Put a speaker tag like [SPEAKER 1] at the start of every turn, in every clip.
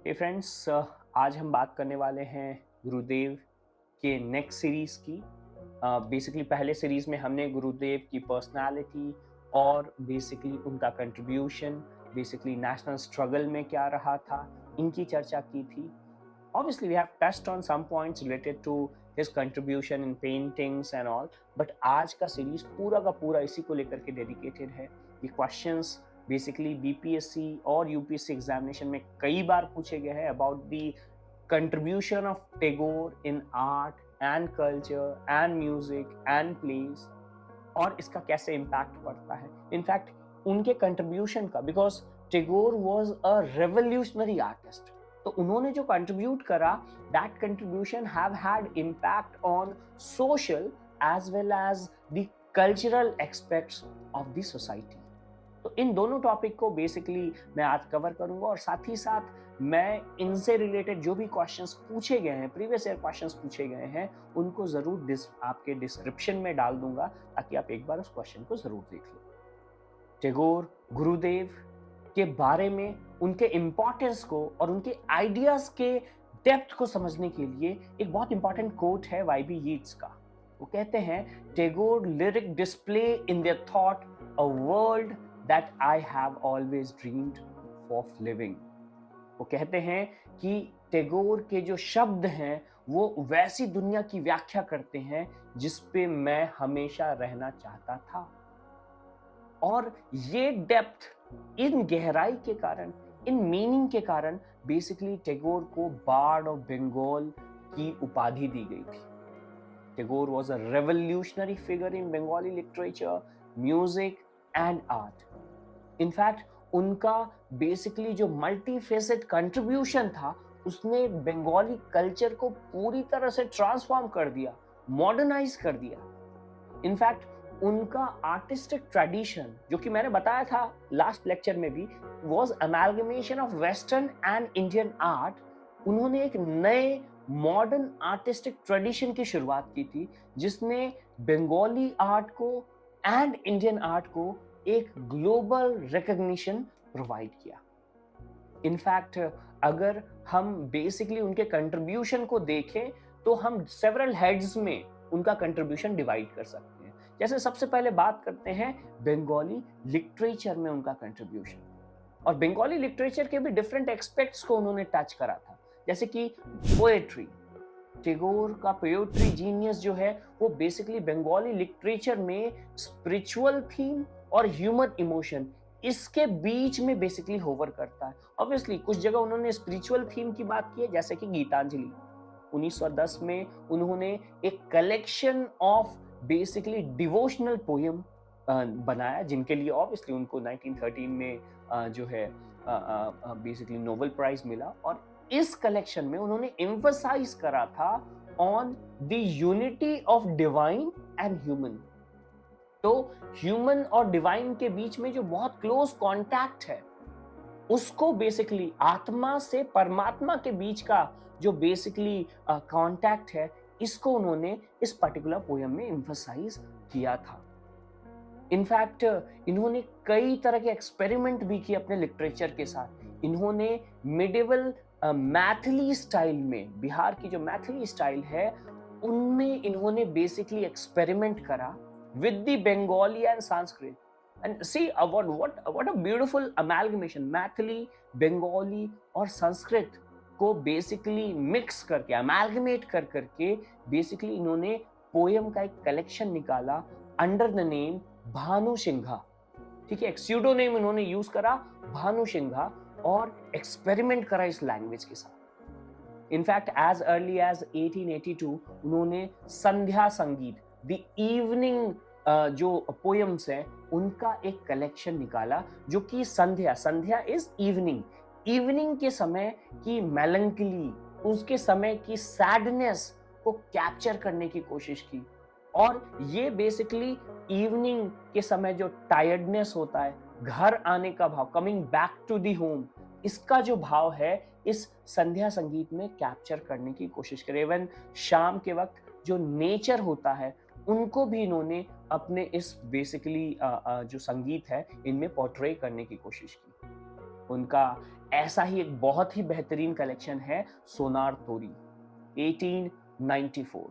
[SPEAKER 1] हे friends, आज हम बात करने वाले हैं गुरुदेव के नेक्स्ट सीरीज की। बेसिकली पहले सीरीज में हमने गुरुदेव की पर्सनालिटी और बेसिकली उनका कंट्रीब्यूशन, बेसिकली नेशनल स्ट्रगल में क्या रहा था, इनकी चर्चा की थी। Obviously, we have touched on some points related to his contribution in paintings and all, but आज का सीरीज पूरा का पूरा इसी को लेकर के डेडिकेटेड है। ये क्वेश्चंस बेसिकली बीपीएससी और यूपीएससी एग्जामिनेशन में कई बार पूछे गए हैं about the contribution of Tagore in art and culture and music and place, और इसका कैसे इम्पैक्ट पड़ता है। इनफैक्ट उनके कंट्रीब्यूशन का, because Tagore was a revolutionary artist, तो उन्होंने जो कंट्रीब्यूट करा, that contribution have had impact on social as well as the cultural aspects of the society. तो इन दोनों टॉपिक को बेसिकली मैं आज कवर करूंगा, और साथ ही साथ मैं इनसे रिलेटेड जो भी क्वेश्चंस पूछे गए हैं, प्रीवियस ईयर क्वेश्चंस पूछे गए हैं, उनको जरूर आपके डिस्क्रिप्शन में डाल दूंगा, ताकि आप एक बार उस क्वेश्चन को जरूर देख लो। टैगोर, गुरुदेव के बारे में, उनके इंपॉर्टेंस को और उनके आइडियाज के डेप्थ को समझने के लिए एक बहुत इंपॉर्टेंट कोट है वाईबी यीट्स का। वो कहते हैं, Tagore lyric display in their thought a world that I have always dreamed of living. वो कहते हैं कि टैगोर के जो शब्द हैं वो वैसी दुनिया की व्याख्या करते हैं जिस पे मैं हमेशा रहना चाहता था। और ये डेप्थ, इन गहराई के कारण, इन मीनिंग के कारण बेसिकली टैगोर को बार्ड ऑफ बंगाल की उपाधि दी गई थी। Tagore was a revolutionary figure in Bengali literature, music and art. In fact उनका बेसिकली जो मल्टीफेसेट कंट्रीब्यूशन था, उसने बंगाली कल्चर को पूरी तरह से ट्रांसफॉर्म कर दिया, मॉडर्नाइज कर दिया। इनफैक्ट उनका आर्टिस्टिक ट्रेडिशन, जो कि मैंने बताया था लास्ट लेक्चर में भी, was amalgamation of western and Indian art. उन्होंने एक नए मॉडर्न आर्टिस्टिक ट्रेडिशन की शुरुआत की थी, जिसने बंगाली आर्ट को एंड इंडियन आर्ट को एक ग्लोबल रिकॉग्निशन प्रोवाइड किया। इनफैक्ट अगर हम बेसिकली उनके कंट्रीब्यूशन को देखें तो हम सेवरल हेड्स में उनका कंट्रीब्यूशन डिवाइड कर सकते हैं। जैसे सबसे पहले बात करते हैं बंगाली लिटरेचर में उनका कंट्रीब्यूशन, और बंगाली लिटरेचर के भी डिफरेंट एस्पेक्ट्स को उन्होंने टच करा था, जैसे कि पोएट्री। टैगोर का पोएट्री जीनियस जो है वो बेसिकली बंगाली लिटरेचर में स्पिरिचुअल थीम और ह्यूमन इमोशन, इसके बीच में बेसिकली होवर करता है। ऑब्वियसली कुछ जगह उन्होंने स्पिरिचुअल थीम की बात की है, जैसे कि गीतांजलि 1910 में उन्होंने एक collection of basically devotional poem बनाया, जिनके लिए ऑब्वियसली उनको 1913 में जो है बेसिकली नोबेल प्राइज मिला। और इस कलेक्शन में उन्होंने एम्फसाइज करा था on the unity of divine and human. तो ह्यूमन और डिवाइन के बीच में जो बहुत क्लोज कांटेक्ट है, उसको बेसिकली आत्मा से परमात्मा के बीच का जो बेसिकली कांटेक्ट है, इसको उन्होंने इस पर्टिकुलर पोयम में एम्फसाइज किया था। इनफैक्ट इन्होंने कई तरह के एक्सपेरिमेंट भी किए अपने लिटरेचर के साथ। इन्होंने मिडिवल मैथिली स्टाइल में, बिहार की जो मैथिली स्टाइल है, उनमें इन्होंने बेसिकली एक्सपेरिमेंट करा with the Bengali and Sanskrit. And see what a beautiful amalgamation, Maithili, Bengali और संस्कृत को बेसिकली मिक्स करके, अमेलगमेट कर करके बेसिकली इन्होंने पोयम का एक कलेक्शन निकाला under the name Bhanu Singha. ठीक है, एक स्यूडोनेम इन्होंने यूज करा, भानु सिंघा, और एक्सपेरिमेंट करा इस लैंग्वेज के साथ। इनफैक्ट एज अर्ली एज 1882 उन्होंने संध्या संगीत, द इवनिंग जो पोयम्स हैं, उनका एक कलेक्शन निकाला, जो कि संध्या इज इवनिंग, इवनिंग के समय की मेलंकली, उसके समय की सैडनेस को कैप्चर करने की कोशिश की। और ये बेसिकली इवनिंग के समय जो टायर्डनेस होता है, घर आने का भाव, coming back to the home, इसका जो भाव है इस संध्या संगीत में कैप्चर करने की कोशिश करी। इवन शाम के वक्त जो नेचर होता है, उनको भी इन्होंने अपने इस बेसिकली जो संगीत है इनमें पोर्ट्रे करने की कोशिश की। उनका ऐसा ही एक बहुत ही बेहतरीन कलेक्शन है सोनार तोरी 1894।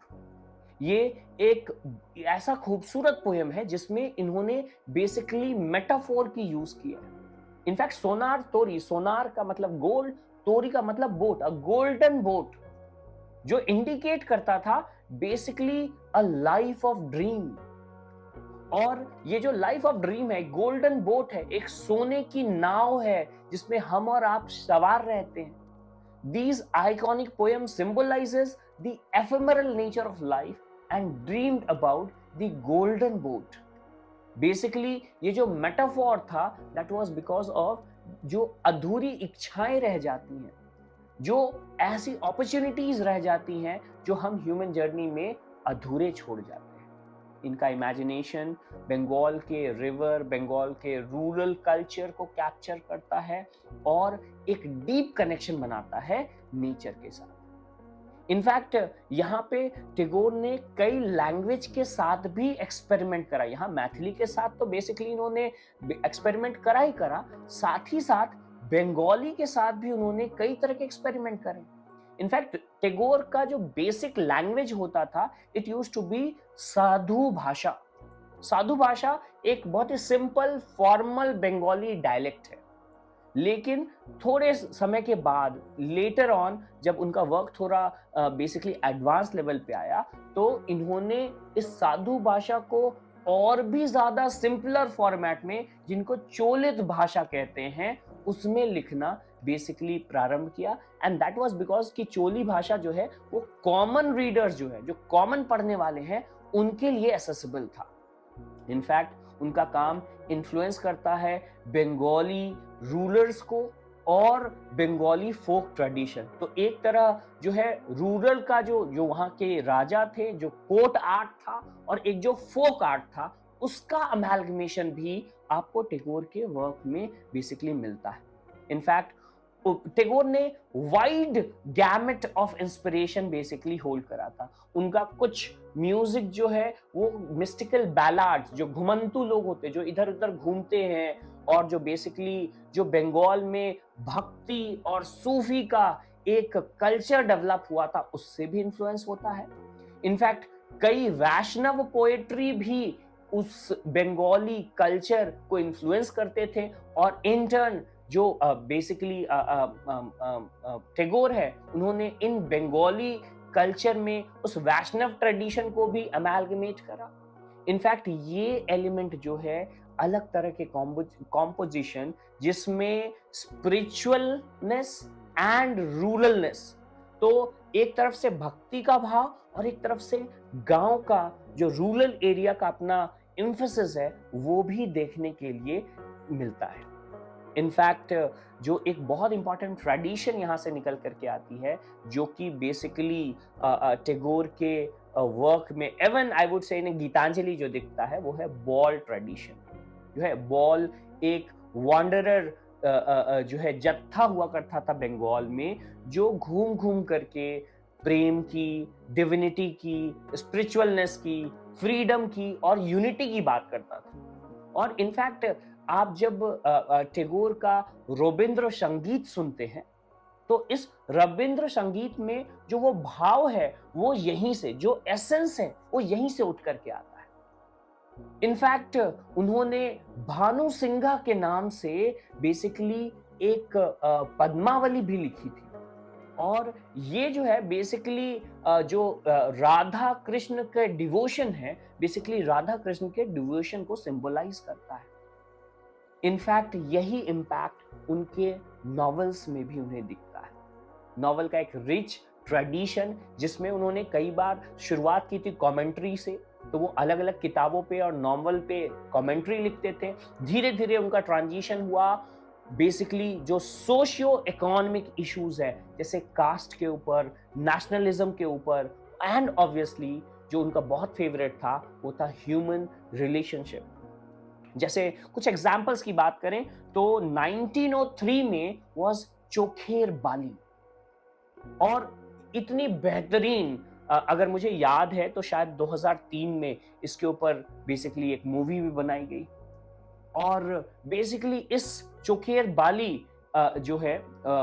[SPEAKER 1] ये एक ऐसा खूबसूरत पोयम है जिसमें इन्होंने बेसिकली मेटाफोर की यूज किया है। इनफैक्ट सोनार तोरी, सोनार का मतलब गोल्ड, तोरी का मतलब बोट, अ गोल्डन बोट, जो इंडिकेट करता था basically a life of dream. और ये जो लाइफ ऑफ ड्रीम है, गोल्डन बोट है, एक सोने की नाव है जिसमें हम और आप सवार रहते हैं। These iconic poems symbolizes the ephemeral nature of life and dreamed about the golden boat. Basically ये जो मेटाफोर था that was because of जो अधूरी इच्छाएं रह जाती हैं, जो ऐसी अपॉर्चुनिटीज रह जाती हैं जो हम ह्यूमन जर्नी में अधूरे छोड़ जाते हैं। इनका इमेजिनेशन बंगाल के रिवर, बंगाल के रूरल कल्चर को कैप्चर करता है और एक डीप कनेक्शन बनाता है नेचर के साथ। इनफैक्ट यहाँ पे टैगोर ने कई लैंग्वेज के साथ भी एक्सपेरिमेंट करा। यहाँ मैथिली के साथ तो बेसिकली इन्होंने एक्सपेरिमेंट करा ही करा, साथ ही साथ बंगाली के साथ भी उन्होंने कई तरह के एक्सपेरिमेंट करे। इनफैक्ट टैगोर का जो बेसिक लैंग्वेज होता था, इट यूज्ड टू बी साधु भाषा। साधु भाषा एक बहुत ही सिंपल फॉर्मल बंगाली डायलेक्ट है, लेकिन थोड़े समय के बाद लेटर ऑन जब उनका वर्क थोड़ा बेसिकली एडवांस लेवल पे आया, तो इन्होंने इस साधु भाषा को और भी ज्यादा सिंपलर फॉर्मेट में, जिनको चोलित भाषा कहते हैं, उसमें लिखना बेसिकली प्रारंभ किया। एंड दैट वाज बिकॉज कि चोली भाषा जो है वो कॉमन रीडर्स जो है, जो कॉमन पढ़ने वाले हैं, उनके लिए एक्सेसिबल था। इनफैक्ट उनका काम इन्फ्लुएंस करता है बंगाली रूलर्स को और बंगाली फोक ट्रेडिशन। तो एक तरह जो है रूरल का जो जो वहाँ के राजा थे, जो कोर्ट आर्ट था, और एक जो फोक आर्ट था, उसका अमेलगमेशन भी आपको टैगोर के वर्क में बेसिकली मिलता है। इनफैक्ट टैगोर ने wide gamete of inspiration basically hold करा था। उनका कुछ म्यूजिक जो है वो मिस्टिकल बैलाड्स, जो घुमंतू लोग होते हैं, जो इधर उधर घूमते हैं, और जो बेसिकली जो बंगाल में भक्ति और सूफी का एक कल्चर डेवलप हुआ था, उससे भी इन्फ्लुएंस होता है। इनफैक्ट कई वैष्णव पोएट्री भी उस बंगाली कल्चर को इन्फ्लुएंस करते थे, और इन टर्न जो बेसिकली टैगोर है, उन्होंने इन बंगाली कल्चर में उस वैष्णव ट्रेडिशन को भी अमेलगमेट करा। इनफैक्ट ये एलिमेंट जो है अलग तरह के कॉम्पोजिशन, जिसमें स्पिरिचुअलनेस एंड रूरलनेस, तो एक तरफ से भक्ति का भाव और एक तरफ से गांव का जो रूरल एरिया का अपना एम्फेसिस है, वो भी देखने के लिए मिलता है। इनफैक्ट जो एक बहुत इंपॉर्टेंट ट्रेडिशन यहाँ से निकल करके आती है, जो कि बेसिकली टैगोर के वर्क में, एवन आई वुड से इन गीतांजलि जो दिखता है, वो है बॉल ट्रेडिशन। जो है बॉल एक वॉन्डरर जो है जत्था हुआ करता था बंगाल में, जो घूम घूम करके प्रेम की, डिविनिटी की, स्पिरिचुअलनेस की, फ्रीडम की और यूनिटी की बात करता था। और इनफैक्ट आप जब टैगोर का रविंद्र संगीत सुनते हैं, तो इस रविंद्र संगीत में जो वो भाव है, वो यहीं से, जो एसेंस है, वो यहीं से उठ करके आता है। इनफैक्ट उन्होंने भानु सिंघा के नाम से बेसिकली एक पद्मावली भी लिखी थी, और ये जो है बेसिकली जो राधा कृष्ण के डिवोशन है, बेसिकली राधा कृष्ण के डिवोशन को सिंबलाइज करता है। इनफैक्ट यही इम्पैक्ट उनके नॉवेल्स में भी उन्हें दिखता है। नॉवेल का एक रिच ट्रेडिशन, जिसमें उन्होंने कई बार शुरुआत की थी कमेंट्री से, तो वो अलग अलग किताबों पे और नॉवेल पे कमेंट्री लिखते थे। धीरे धीरे उनका ट्रांजिशन हुआ बेसिकली जो सोशियो इकोनॉमिक इश्यूज है, जैसे कास्ट के ऊपर, नेशनलिज्म के ऊपर, एंड ऑब्वियसली जो उनका बहुत फेवरेट था वो था ह्यूमन रिलेशनशिप। जैसे कुछ एग्जाम्पल्स की बात करें तो 1903 में वाज चोखेर बाली, और इतनी बेहतरीन, अगर मुझे याद है तो शायद 2003 में इसके ऊपर बेसिकली एक मूवी भी बनाई गई। और बेसिकली इस चोखेर बाली जो है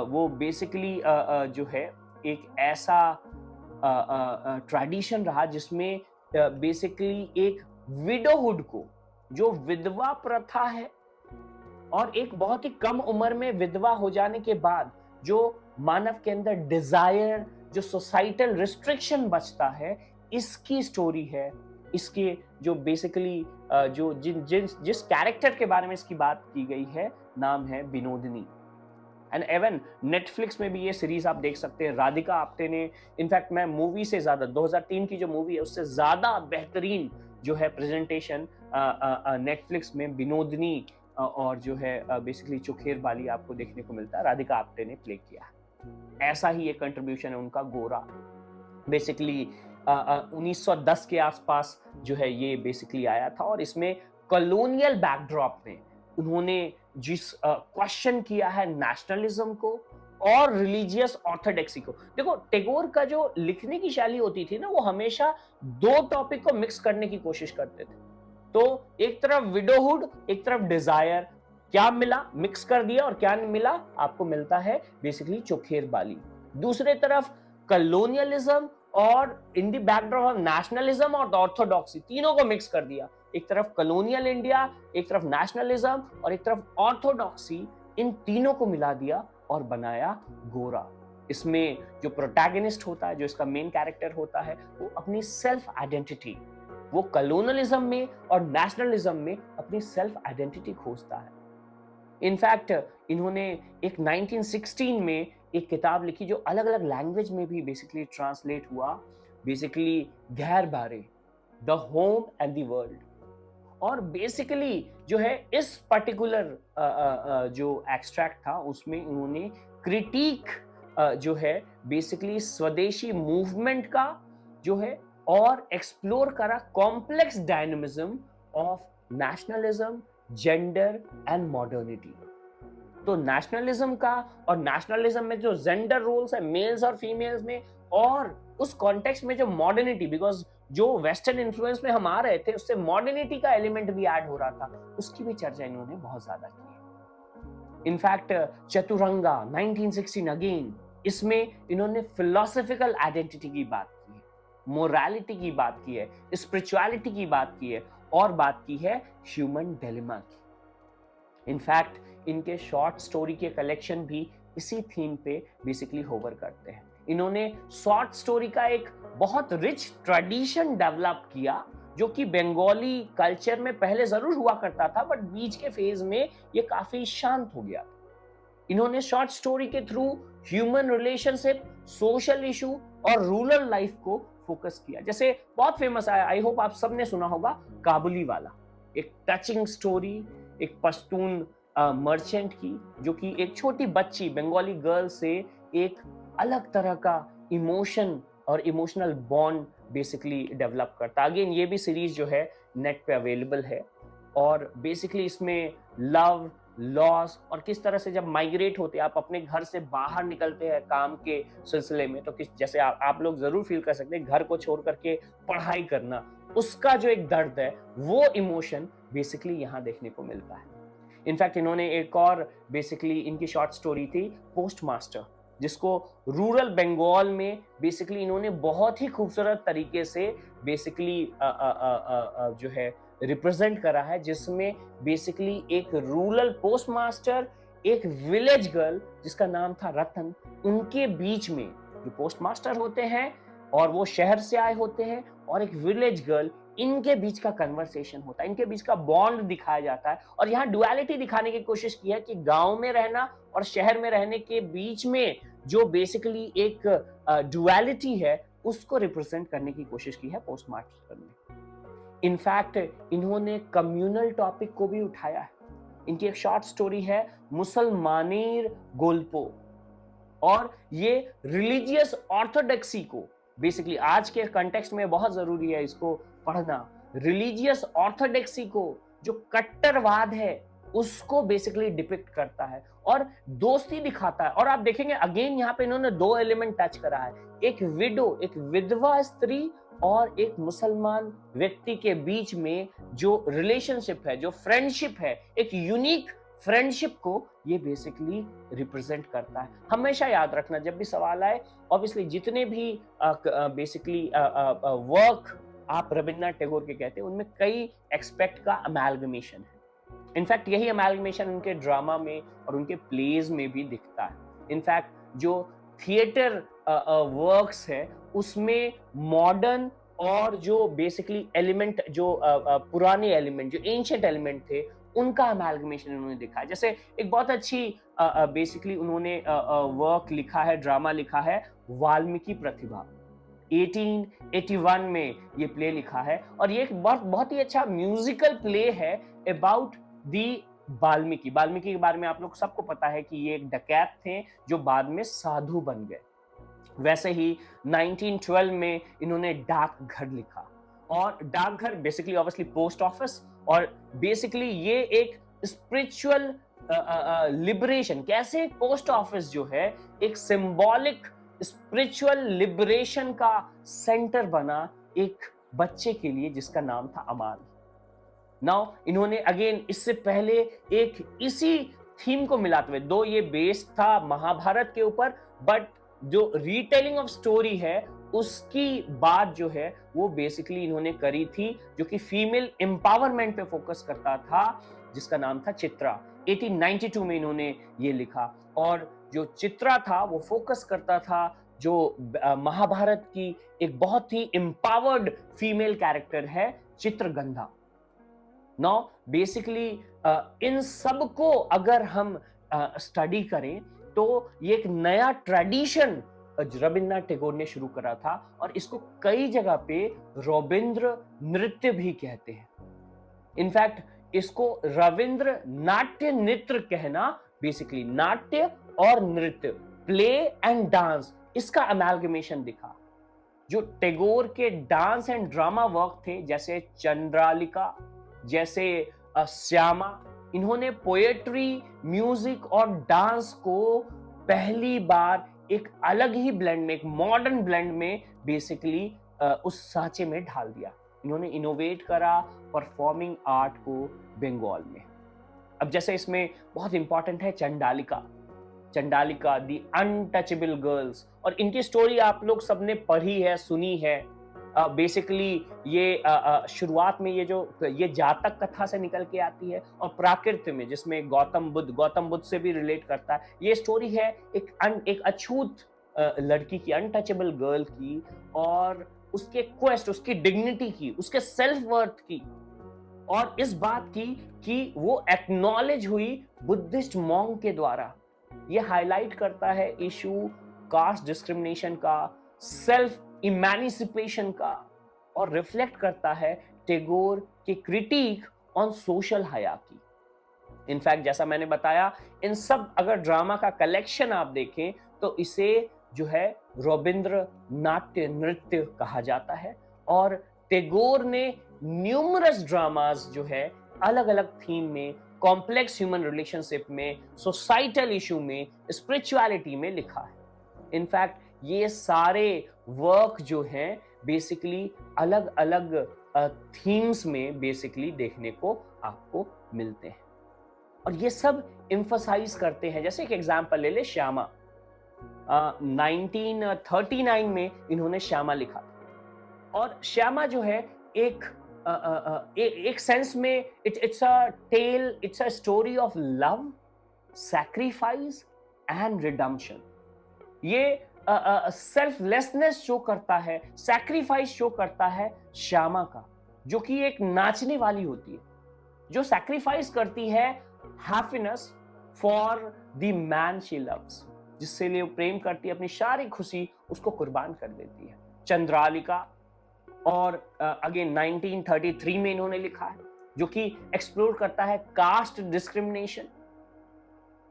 [SPEAKER 1] वो बेसिकली जो है एक ऐसा ट्रेडिशन रहा जिसमें बेसिकली एक विडोहुड को, जो विधवा प्रथा है, और एक बहुत ही कम उम्र में विधवा हो जाने के बाद जो मानव के अंदर डिजायर, जो सोसाइटल रिस्ट्रिक्शन बचता है, इसकी स्टोरी है। इसके जो बेसिकली जो जिस कैरेक्टर के बारे में इसकी बात की गई है, नाम है विनोदिनी। एंड एवन नेटफ्लिक्स में भी ये सीरीज आप देख सकते हैं। राधिका आप्टे ने, इनफैक्ट मैं मूवी से ज्यादा 2003 की जो मूवी है उससे ज्यादा बेहतरीन जो है प्रेजेंटेशन नेटफ्लिक्स में विनोदनी और जो है बेसिकली चुखेर बाली आपको देखने को मिलता है। राधिका आप्टे ने प्ले किया। ऐसा ही एक कंट्रीब्यूशन है उनका गोरा। बेसिकली 1910 के आसपास जो है ये बेसिकली आया था, और इसमें कॉलोनियल बैकड्रॉप में उन्होंने जिस क्वेश्चन किया है नेशनलिज्म को और रिलीजियस ऑर्थोडॉक्सी को। देखो, टैगोर का जो लिखने की शैली होती थी ना, वो हमेशा दो टॉपिक को मिक्स करने की कोशिश करते थे। तो एक तरफ विडोहुड, एक तरफ डिजायर, क्या मिला मिक्स कर दिया, और क्या मिला आपको मिलता है बेसिकली चोखेर बाली। दूसरे तरफ कॉलोनियलिज्म और in the backdrop of nationalism और ऑर्थोडॉक्सी, तीनों को मिक्स कर दिया। एक तरफ कॉलोनियल इंडिया, एक तरफ नेशनलिज्म और एक तरफ ऑर्थोडॉक्सी, इन तीनों को मिला दिया और बनाया गोरा। इसमें जो प्रोटैगनिस्ट होता है, जो इसका मेन कैरेक्टर होता है, वो अपनी सेल्फ आइडेंटिटी, वो कॉलोनियलिज्म में और नेशनलिज्म में अपनी सेल्फ आइडेंटिटी खोजता है। इनफैक्ट इन्होंने एक 1916 में एक किताब लिखी जो अलग अलग लैंग्वेज में भी बेसिकली ट्रांसलेट हुआ, बेसिकली गैर बारे, the home and the world. और बेसिकली जो है इस पर्टिकुलर जो एक्सट्रैक्ट था उसमें इन्होंने क्रिटिक जो है बेसिकली स्वदेशी मूवमेंट का जो है, और एक्सप्लोर करा complex dynamism of nationalism, gender and modernity. तो नेशनलिज्म का और नेशनलिज्म में जो जेंडर रोल्स है मेल्स और फीमेल्स में, और उस कॉन्टेक्स्ट में जो मॉडर्निटी, बिकॉज जो वेस्टर्न इन्फ्लुएंस में हम आ रहे थे उससे मॉडर्निटी का एलिमेंट भी ऐड हो रहा था, उसकी भी चर्चा इन्होंने बहुत ज्यादा की है। इनफैक्ट चतुरंगा 1916 अगेन, इसमें इन्होंने फिलोसॉफिकल आइडेंटिटी की बात की है, मोरालिटी की बात की है, स्पिरिचुअलिटी की बात की है, और बात की है ह्यूमन डिलेमा की। इनफैक्ट इनके शॉर्ट स्टोरी के कलेक्शन भी इसी थीम पे बेसिकली होवर करते हैं। इन्होंने शॉर्ट स्टोरी का एक बहुत रिच ट्रेडिशन डेवलप किया, जो कि बंगाली कल्चर में पहले जरूर हुआ करता था, बट बीच के फेज में ये काफी शांत हो गया। इन्होंने शॉर्ट स्टोरी के through human relationship, social issue और रूरल लाइफ को फोकस किया। जैसे बहुत फेमस है, आई होप आप सबने सुना होगा, काबुली वाला, एक टचिंग स्टोरी, एक पश्तून मर्चेंट की, जो कि एक छोटी बच्ची बंगाली गर्ल से एक अलग तरह का इमोशन और इमोशनल बॉन्ड बेसिकली डेवलप करता। अगेन ये भी सीरीज जो है नेट पे अवेलेबल है, और बेसिकली इसमें लव, लॉस और किस तरह से जब माइग्रेट होते हैं, आप अपने घर से बाहर निकलते हैं काम के सिलसिले में, तो किस जैसे आप लोग जरूर फील कर सकते हैं घर को छोड़ करके पढ़ाई करना, उसका जो एक दर्द है, वो इमोशन बेसिकली यहाँ देखने को मिलता है। इनफैक्ट इन्होंने एक और बेसिकली इनकी शॉर्ट स्टोरी थी पोस्ट मास्टर, जिसको रूरल बंगाल में बेसिकली इन्होंने बहुत ही खूबसूरत तरीके से बेसिकली जो है रिप्रेजेंट करा है, जिसमें बेसिकली एक रूरल पोस्ट मास्टर, एक विलेज गर्ल जिसका नाम था रतन, उनके बीच में जो पोस्ट मास्टर होते हैं और वो शहर से आए होते हैं, और एक विलेज गर्ल, इनके बीच का कन्वर्सेशन होता है, इनके बीच का बॉन्ड दिखाया जाता है। और यहाँ डुअलिटी दिखाने की कोशिश की है कि गांव में रहना और शहर में रहने के बीच में जो बेसिकली एक डुअलिटी है, उसको रिप्रेजेंट करने की कोशिश की है पोस्ट मास्टर ने। इनफैक्ट इन्होंने कम्युनल टॉपिक को भी उठाया है। इनकी एक शॉर्ट स्टोरी है मुसलमानेर गोल्पो, और ये रिलीजियस ऑर्थोडॉक्सी को बेसिकली आज के कंटेक्स्ट में बहुत जरूरी है इसको पढ़ना। रिलीजियस ऑर्थोडॉक्सी को, जो कट्टरवाद है, उसको बेसिकली डिपिक्ट करता है और दोस्ती दिखाता है। और आप देखेंगे अगेन यहाँ पे इन्होंने दो एलिमेंट टच करा है, एक विडो, एक विधवा स्त्री, और एक मुसलमान व्यक्ति के बीच में जो रिलेशनशिप है, जो फ्रेंडशिप है, एक यूनिक फ्रेंडशिप को ये बेसिकली रिप्रेजेंट करता है। हमेशा याद रखना जब भी सवाल आए, ऑब्वियसली जितने भी बेसिकली वर्क आप रविन्द्रनाथ टैगोर के कहते हैं, उनमें कई एक्सपेक्ट का अमेलगमेशन है। इनफैक्ट यही अमेलगमेशन उनके ड्रामा में और उनके प्लेज में भी दिखता है। इनफैक्ट जो थिएटर वर्क्स है उसमें मॉडर्न और जो बेसिकली एलिमेंट, जो पुराने एलिमेंट, जो एंशिएंट एलिमेंट थे, उनका अमेलगमेशन उन्होंने दिखा है। जैसे एक बहुत अच्छी बेसिकली उन्होंने वर्क लिखा है, ड्रामा लिखा है, वाल्मीकि प्रतिभा। 1881 में ये प्ले लिखा है और ये एक बहुत ही अच्छा म्यूजिकल प्ले है अबाउट दी वाल्मीकि। वाल्मीकि के बारे में आप लोग सबको पता है कि ये एक डकैत थे जो बाद में साधु बन गए। वैसे ही 1912 में इन्होंने डाकघर लिखा, और डाकघर बेसिकली ऑब्वियसली पोस्ट ऑफिस, और बेसिकली ये एक स्पिरिचुअल लिबरेशन, कैसे एक पोस्ट ऑफिस जो है एक सिंबॉलिक स्पिरिचुअल लिबरेशन का सेंटर बना एक बच्चे के लिए जिसका नाम था अमाल। नाउ इन्होंने अगेन इससे पहले एक इसी थीम को मिलाते हुए, दो ये बेस्ड था महाभारत के ऊपर, बट जो रीटेलिंग ऑफ स्टोरी है उसकी बात जो है वो बेसिकली इन्होंने करी थी, जो कि फीमेल एम्पावरमेंट पे फोकस करता था, जिसका नाम था चित्रा। 1892 में इन्होंने ये लिखा, और जो चित्रा था वो फोकस करता था जो महाभारत की एक बहुत ही एम्पावर्ड फीमेल कैरेक्टर है चित्रगंधा। नाउ बेसिकली इन सब को अगर हम स्टडी करें तो ये एक नया ट्रेडिशन रविन्द्रनाथ टैगोर ने शुरू करा था, और इसको कई जगह पे रविंद्र नृत्य भी कहते हैं। इनफैक्ट इसको रविंद्र नाट्य नृत्य कहना, बेसिकली नाट्य और नृत्य, प्ले एंड डांस, इसका अमेलगमेशन दिखा। जो टैगोर के डांस एंड ड्रामा वर्क थे, जैसे चंद्रालिका, जैसे श्यामा, इन्होंने पोएट्री, म्यूजिक और डांस को पहली बार एक अलग ही ब्लेंड में, एक मॉडर्न ब्लेंड में बेसिकली उस सांचे में ढाल दिया। इन्होंने इनोवेट करा परफॉर्मिंग आर्ट को बंगाल में। अब जैसे इसमें बहुत इंपॉर्टेंट है चंडालिका, चंडालिका दी अनटचेबल गर्ल्स, और इनकी स्टोरी आप लोग सबने पढ़ी है, सुनी है। बेसिकली ये शुरुआत में ये जातक कथा से निकल के आती है, और प्राकृत में जिसमें गौतम बुद्ध से भी रिलेट करता है। ये स्टोरी है एक अछूत लड़की की, अनटचेबल गर्ल की, और उसके क्वेस्ट, उसकी डिग्निटी की, उसके सेल्फ वर्थ की, और इस बात की कि वो एक्नॉलेज हुई बुद्धिस्ट मॉन्क के द्वारा। ये हाईलाइट करता है इशू कास्ट डिस्क्रिमिनेशन का, सेल्फ इमेंसिपेशन का, और रिफ्लेक्ट करता है टैगोर के critic on social hierarchy. In fact जैसा मैंने बताया, इन सब अगर ड्रामा का कलेक्शन आप देखें तो इसे जो है रविंद्र नाट्य नृत्य कहा जाता है, और टैगोर ने न्यूमरस ड्रामास जो है अलग अलग थीम में, कॉम्प्लेक्स ह्यूमन रिलेशनशिप में, सोसाइटल इशू में, स्पिरिचुअलिटी में लिखा है। इनफैक्ट ये सारे वर्क जो हैं बेसिकली अलग अलग थीम्स में बेसिकली देखने को आपको मिलते हैं, और ये सब एम्फसाइज करते हैं। जैसे एक एग्जांपल ले ले, श्यामा। 1939 में इन्होंने श्यामा लिखा, और श्यामा जो है एक सेंस में it's a tale, it's a story of love, sacrifice and redemption. ये सेल्फलेसनेस शो करता है, सैक्रिफाइस शो करता है श्यामा का, जो कि एक नाचने वाली होती है, जो सैक्रिफाइस करती है happiness for the man she loves, जिससे लिए प्रेम करती है, अपनी सारी खुशी उसको कुर्बान कर देती है। चंद्रालिका, और अगेन 1933 में इन्होंने लिखा है, जो कि एक्सप्लोर करता है कास्ट डिस्क्रिमिनेशन,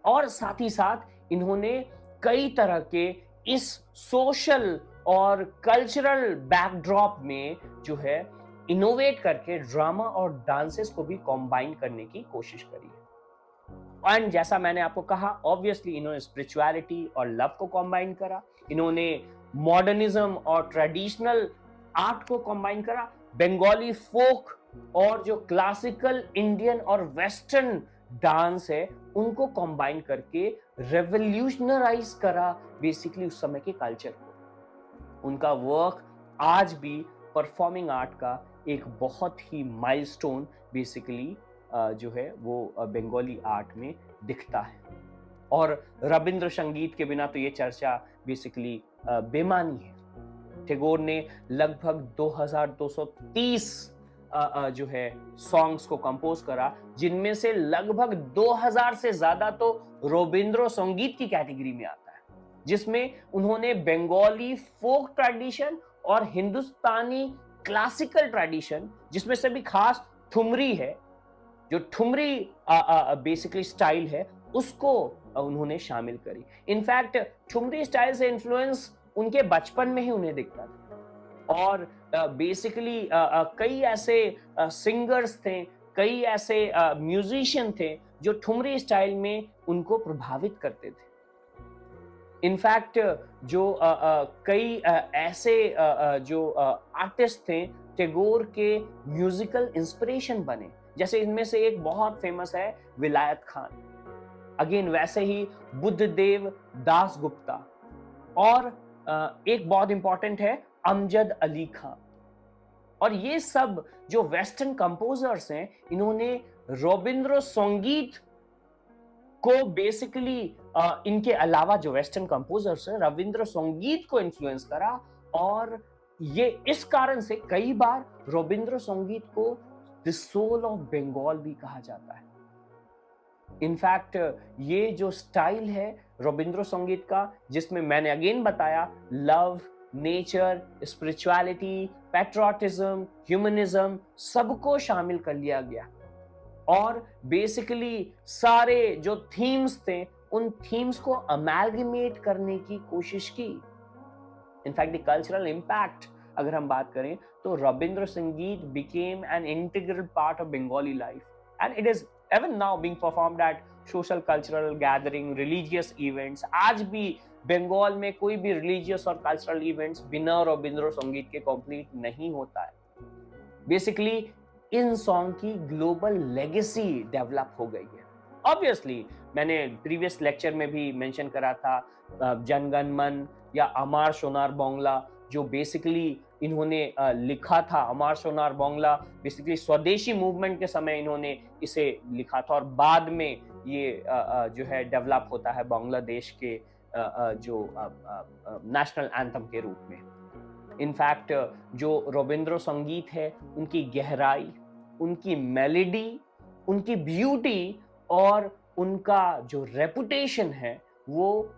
[SPEAKER 1] और साथ ही साथ इन्होंने कई तरह के इस सोशल और कल्चरल बैकड्रॉप में जो है इनोवेट करके ड्रामा और डांसेस को भी कॉम्बाइन करने की कोशिश करी है। एंड जैसा मैंने आपको कहा, ऑब्वियसली इन्होंने स्पिरिचुअलिटी और लव को कॉम्बाइन करा, इन्होंने मॉडर्निज्म और ट्रेडिशनल आर्ट को कॉम्बाइन करा, बंगाली फोक और जो क्लासिकल इंडियन और वेस्टर्न डांस है, उनको कंबाइन करके रेवोल्यूशनराइज करा बेसिकली उस समय के कल्चर को। उनका वर्क आज भी परफॉर्मिंग आर्ट का एक बहुत ही माइलस्टोन बेसिकली जो है वो बंगाली आर्ट में दिखता है। और रविंद्र संगीत के बिना तो ये चर्चा बेसिकली बेमानी है। टैगोर ने लगभग 2230 जो है सॉन्ग्स को कंपोज करा, जिनमें से लगभग 2000 से ज्यादा तो रविंद्र संगीत की कैटेगरी में आता है, जिसमें उन्होंने बंगाली फोक ट्रेडिशन और हिंदुस्तानी क्लासिकल ट्रेडिशन, जिसमें से भी खास ठुमरी है, जो ठुमरी बेसिकली स्टाइल है, उसको उन्होंने शामिल करी। इनफैक्ट ठुमरी स्टाइल से इन्फ्लुएंस उनके बचपन में ही उन्हें दिखता था। और बेसिकली कई ऐसे सिंगर्स थे, कई ऐसे म्यूजिशियन थे जो ठुमरी स्टाइल में उनको प्रभावित करते थे। इनफैक्ट जो कई ऐसे जो आर्टिस्ट थे टैगोर के म्यूजिकल इंस्पिरेशन बने, जैसे इनमें से एक बहुत फेमस है विलायत खान, अगेन वैसे ही बुद्धदेव दास गुप्ता, और एक बहुत इंपॉर्टेंट है अमजद अली खान। और ये सब जो वेस्टर्न कंपोजर्स हैं, इन्होंने रविंद्र संगीत को बेसिकली इनके अलावा जो वेस्टर्न कंपोजर्स हैं, रविंद्र संगीत को इन्फ्लुएंस करा। और ये इस कारण से कई बार रविंद्र संगीत को द सोल ऑफ बंगाल भी कहा जाता है। इनफैक्ट ये जो स्टाइल है रविंद्र संगीत का, जिसमें मैंने अगेन बताया love, nature, spirituality, patriotism, humanism, सबको शामिल कर लिया गया। और बेसिकली सारे जो थीम्स थे, उन थीम्स को अमेलगमेट करने की कोशिश की। इनफैक्ट द कल्चरल इम्पैक्ट अगर हम बात करें तो रविंद्र संगीत became an integral part of Bengali life, and it is even now being performed at social cultural gathering, religious events। आज भी बंगाल में कोई भी रिलीजियस और कल्चरल इवेंट्स बिना रविंद्र संगीत के कंप्लीट नहीं होता है। बेसिकली इन सॉन्ग की ग्लोबल लेगेसी डेवलप हो गई है। ऑब्वियसली मैंने प्रीवियस लेक्चर में भी मेंशन करा था जनगण मन या अमार सोनार बांग्ला, जो बेसिकली इन्होंने लिखा था। अमार सोनार बांग्ला बेसिकली स्वदेशी मूवमेंट के समय इन्होंने इसे लिखा था, और बाद में ये जो है डेवलप होता है बांग्लादेश के जो नेशनल एंथम के रूप में। इनफैक्ट जो रविंद्र संगीत है, उनकी गहराई, उनकी मेलोडी, उनकी ब्यूटी और उनका जो रेपुटेशन है, वो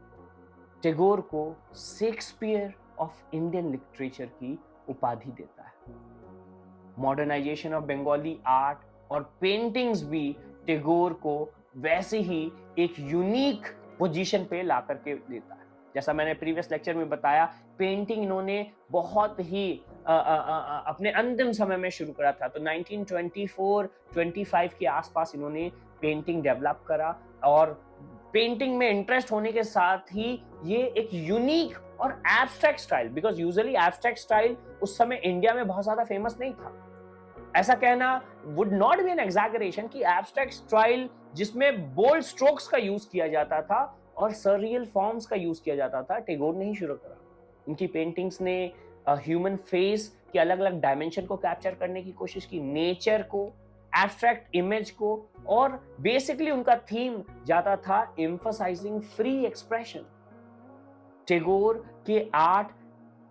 [SPEAKER 1] टैगोर को शेक्सपियर ऑफ इंडियन लिटरेचर की उपाधि देता है। मॉडर्नाइजेशन ऑफ बंगाली आर्ट और पेंटिंग्स भी टैगोर को वैसे ही एक यूनिक पोजीशन पे ला करके देता है। जैसा मैंने प्रीवियस लेक्चर में बताया, पेंटिंग इन्होंने बहुत ही अपने अंतिम समय में शुरू करा था। तो 1924-25 के आसपास इन्होंने पेंटिंग डेवलप करा, और पेंटिंग में इंटरेस्ट होने के साथ ही ये एक यूनिक और abstract style, because usually abstract style उस समय इंडिया में बहुत ज्यादा फेमस नहीं था। ऐसा कहना would not be an exaggeration कि एब्स्ट्रैक्ट स्टाइल जिसमें बोल्ड स्ट्रोक्स का यूज किया जाता था और सररियल फॉर्म्स का यूज किया जाता था, टैगोर ने ही शुरू करा। उनकी पेंटिंग्स ने ह्यूमन फेस के अलग अलग डायमेंशन को कैप्चर करने की कोशिश की, नेचर को, एब्स्ट्रैक्ट इमेज को, और बेसिकली उनका थीम जाता था एम्फसाइजिंग फ्री एक्सप्रेशन। टैगोर के आर्ट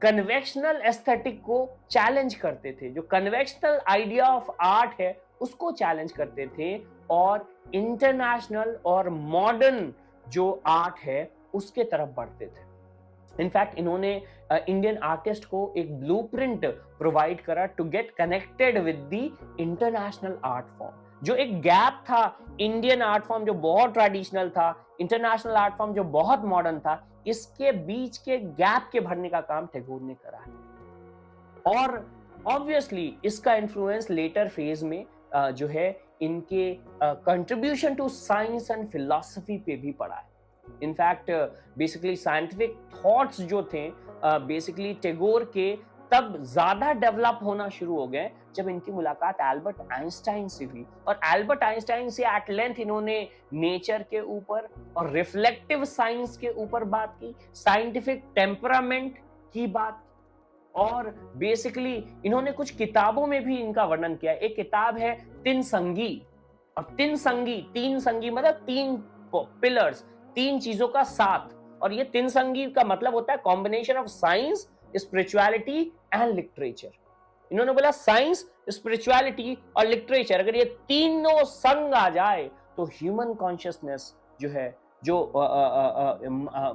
[SPEAKER 1] कन्वेंशनल एस्थेटिक को चैलेंज करते थे, जो कन्वेंशनल आइडिया ऑफ आर्ट है उसको चैलेंज करते थे, और इंटरनेशनल और मॉडर्न जो आर्ट है उसके तरफ बढ़ते थे। इनफैक्ट इन्होंने इंडियन आर्टिस्ट को एक ब्लूप्रिंट प्रोवाइड करा to get connected with the international art form. जो एक गैप था, इंडियन आर्ट फॉर्म जो बहुत ट्रेडिशनल था, इंटरनेशनल आर्ट फॉर्म जो बहुत मॉडर्न था, इसके बीच के गैप के भरने का काम टैगोर ने करा है। और ऑब्वियसली इसका इन्फ्लुएंस लेटर फेज में जो है इनके contribution to science and philosophy पे भी पड़ा है। इनफैक्ट बेसिकली साइंटिफिक थॉट्स जो थे बेसिकली टैगोर के तब ज्यादा डेवलप होना शुरू हो गए जब इनकी मुलाकात एल्बर्ट आइंस्टाइन से हुई। और एल्बर्ट आइंस्टाइन से एट लेंथ इन्होंने नेचर के ऊपर और रिफ्लेक्टिव साइंस के ऊपर बात की, साइंटिफिक टेम्परामेंट की बात की, और बेसिकली इन्होंने कुछ किताबों में भी इनका वर्णन किया। एक किताब है तिन संगी, और तीन संगी मतलब तीन पिलर्स, तीन चीजों का साथ। और ये तिन संगी का मतलब होता है combination of science, spirituality and literature. इन्होंने बोला साइंस, स्पिरिचुअलिटी और लिटरेचर, अगर ये तीनों संग आ जाए तो ह्यूमन कॉन्शियसनेस जो है, जो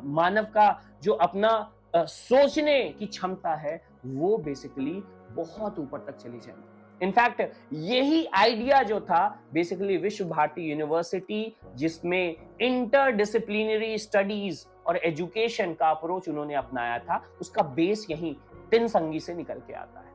[SPEAKER 1] मानव का जो अपना सोचने की क्षमता है, वो बेसिकली बहुत ऊपर तक चली जाएगी। इनफैक्ट यही आइडिया जो था बेसिकली विश्व भारती यूनिवर्सिटी, जिसमें इंटरडिसिप्लिनरी स्टडीज और एजुकेशन का अप्रोच उन्होंने अपनाया था, उसका बेस यही तिन संगी से निकल के आता है।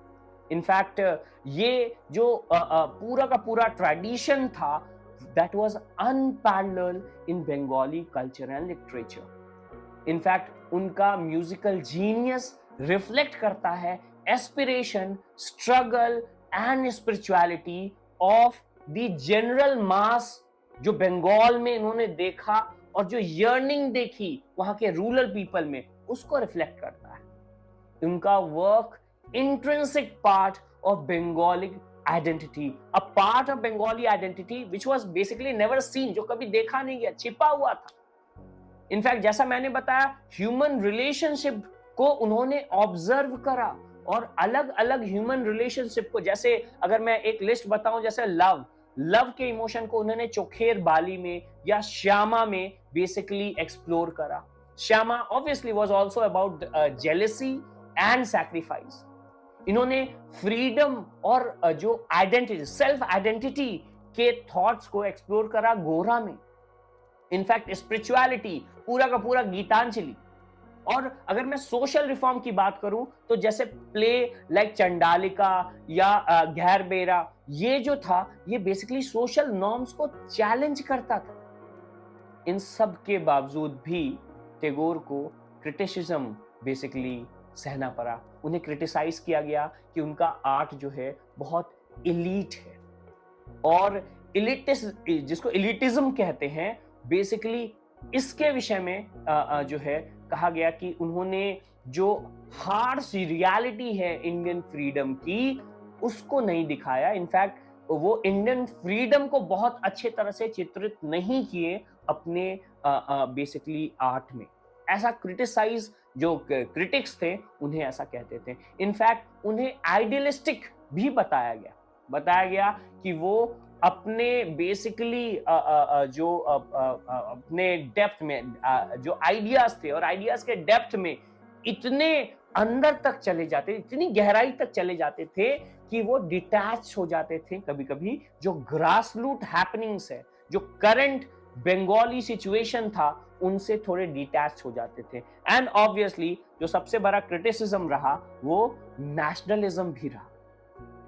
[SPEAKER 1] इनफैक्ट ये जो पूरा का पूरा ट्रेडिशन था, that was unparalleled in Bengali culture and literature. In fact उनका म्यूजिकल जीनियस रिफ्लेक्ट करता है aspiration, struggle and spirituality of the general mass, जो बंगाल में इन्होंने देखा और जो यर्निंग देखी वहां के रूरल पीपल में, उसको रिफ्लेक्ट करता है। उनका work intrinsic part of Bengali identity, a part of Bengali identity which was basically never seen, जो कभी देखा नहीं गया, छिपा हुआ था। इनफैक्ट जैसा मैंने बताया, ह्यूमन रिलेशनशिप को उन्होंने ऑब्जर्व करा, और अलग अलग ह्यूमन रिलेशनशिप को, जैसे अगर मैं एक लिस्ट बताऊं, जैसे लव के इमोशन को उन्होंने चोखेर बाली में या श्यामा में बेसिकली एक्सप्लोर करा। Shyama obviously was also about jealousy and sacrifice. इन्होंने फ्रीडम और जो आइडेंटिटी, सेल्फ आइडेंटिटी के थॉट्स को एक्सप्लोर करा गोरा में। इनफैक्ट स्पिरिचुअलिटी पूरा का पूरा गीतांजलि। और अगर मैं सोशल रिफॉर्म की बात करूं तो जैसे प्ले लाइक चंडालिका या घेरबेरा, ये जो था ये बेसिकली सोशल नॉर्म्स को चैलेंज करता था। इन सब के बावजूद भी टैगोर को क्रिटिसिज्म बेसिकली सहना पड़ा। उन्हें क्रिटिसाइज किया गया कि उनका आर्ट जो है बहुत इलीट है, और जिसको इलिटिज्म कहते हैं, बेसिकली इसके विषय में जो है कहा गया कि उन्होंने जो हार्श रियलिटी है इंडियन फ्रीडम की, उसको नहीं दिखाया। इनफैक्ट वो इंडियन फ्रीडम को बहुत अच्छे तरह से चित्रित नहीं किए अपने बेसिकली आर्ट में। ऐसा क्रिटिसाइज जो क्रिटिक्स थे उन्हें ऐसा कहते थे। इनफैक्ट उन्हें आइडियलिस्टिक भी बताया गया कि वो अपने बेसिकली जो अपने डेप्थ में जो आइडियाज थे, और आइडियाज के डेप्थ में इतने अंदर तक चले जाते, इतनी गहराई तक चले जाते थे कि वो डिटैच हो जाते थे कभी कभी जो ग्रास रूट हैपनिंग्स है, जो करंट बंगाली सिचुएशन था, उनसे थोड़े डिटैच हो जाते थे। एंड ऑब्वियसली जो सबसे बड़ा क्रिटिसिज्म रहा वो नेशनलिज्म भी रहा।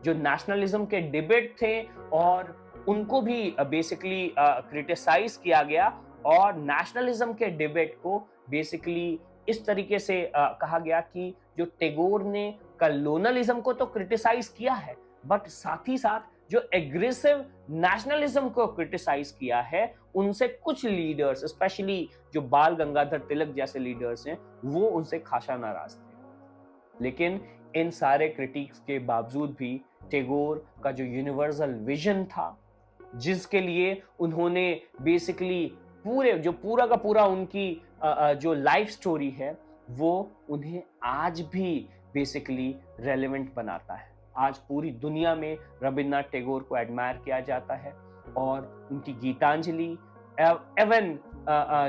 [SPEAKER 1] जो नेशनलिज्म के डिबेट थे और उनको भी बेसिकली क्रिटिसाइज किया गया, और नेशनलिज्म के डिबेट को बेसिकली इस तरीके से कहा गया कि जो टैगोर ने कलोनलिज्म को तो क्रिटिसाइज किया है, बट साथ ही साथ जो एग्रेसिव नेशनलिज्म को क्रिटिसाइज किया है, उनसे कुछ लीडर्स, स्पेशली जो बाल गंगाधर तिलक जैसे लीडर्स हैं, वो उनसे खासा नाराज थे। लेकिन इन सारे क्रिटिक्स के बावजूद भी टैगोर का जो यूनिवर्सल विजन था, जिसके लिए उन्होंने बेसिकली पूरा का पूरा उनकी जो लाइफ स्टोरी है, वो उन्हें आज भी बेसिकली रेलेवेंट बनाता है। आज पूरी दुनिया में रविन्द्रनाथ टैगोर को एडमायर किया जाता है, और उनकी गीतांजलि एवन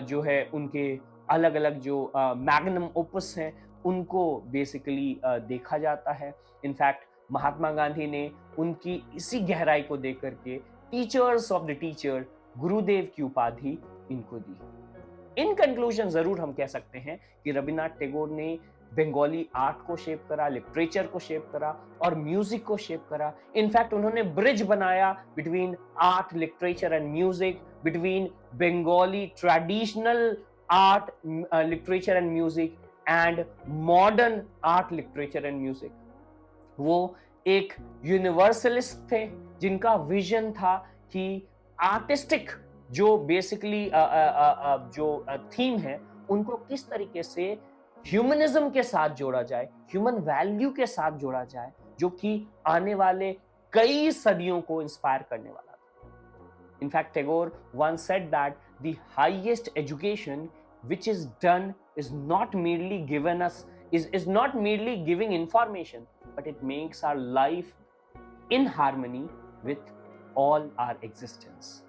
[SPEAKER 1] जो है उनके अलग अलग जो मैग्नम ओपस हैं, उनको बेसिकली देखा जाता है। इनफैक्ट महात्मा गांधी ने उनकी इसी गहराई को देख करके टीचर्स ऑफ द टीचर, गुरुदेव की उपाधि इनको दी। इन कंक्लूजन जरूर हम कह सकते हैं कि रविन्द्रनाथ टैगोर ने बंगाली आर्ट को शेप करा, लिटरेचर को शेप करा, और म्यूजिक को शेप करा। इनफैक्ट उन्होंने ब्रिज बनाया between art, literature and music, between Bengali traditional art, literature and music, and modern art, literature and music. वो एक यूनिवर्सलिस्ट थे जिनका विजन था कि आर्टिस्टिक जो बेसिकली जो थीम है उनको किस तरीके से ह्यूमनिज्म के साथ जोड़ा जाए, ह्यूमन वैल्यू के साथ जोड़ा जाए, जो कि आने वाले कई सदियों को इंस्पायर करने वाला था। In fact, Tagore once said that the highest education which is done is not merely given us is not merely giving information, but it makes our life in harmony with all our existence.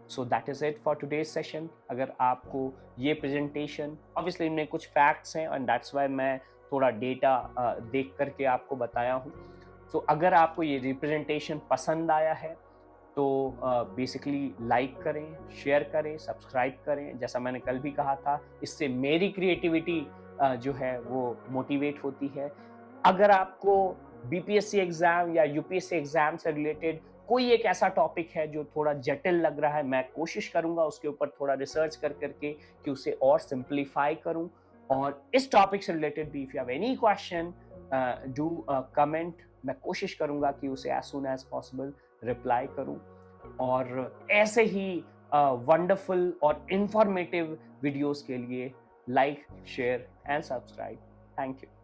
[SPEAKER 1] So that is it for today's session. अगर आपको ये presentation, obviously इनमें कुछ facts हैं and that's why मैं थोड़ा data देख करके आपको बताया हूँ. So अगर आपको ये representation पसंद आया है तो बेसिकली लाइक करें, शेयर करें, सब्सक्राइब करें। जैसा मैंने कल भी कहा था, इससे मेरी क्रिएटिविटी जो है वो मोटिवेट होती है। अगर आपको बीपीएससी एग्जाम या यूपीएससी एग्जाम से रिलेटेड कोई एक ऐसा टॉपिक है जो थोड़ा जटिल लग रहा है, मैं कोशिश करूंगा उसके ऊपर थोड़ा रिसर्च कर करके कि उसे और सिंप्लीफाई करूं। और इस टॉपिक से रिलेटेड भी if you have any question do comment, मैं कोशिश करूंगा कि उसे as soon as possible reply करूं। और ऐसे ही वंडरफुल और इंफॉर्मेटिव वीडियोस के लिए like, share and subscribe. Thank you.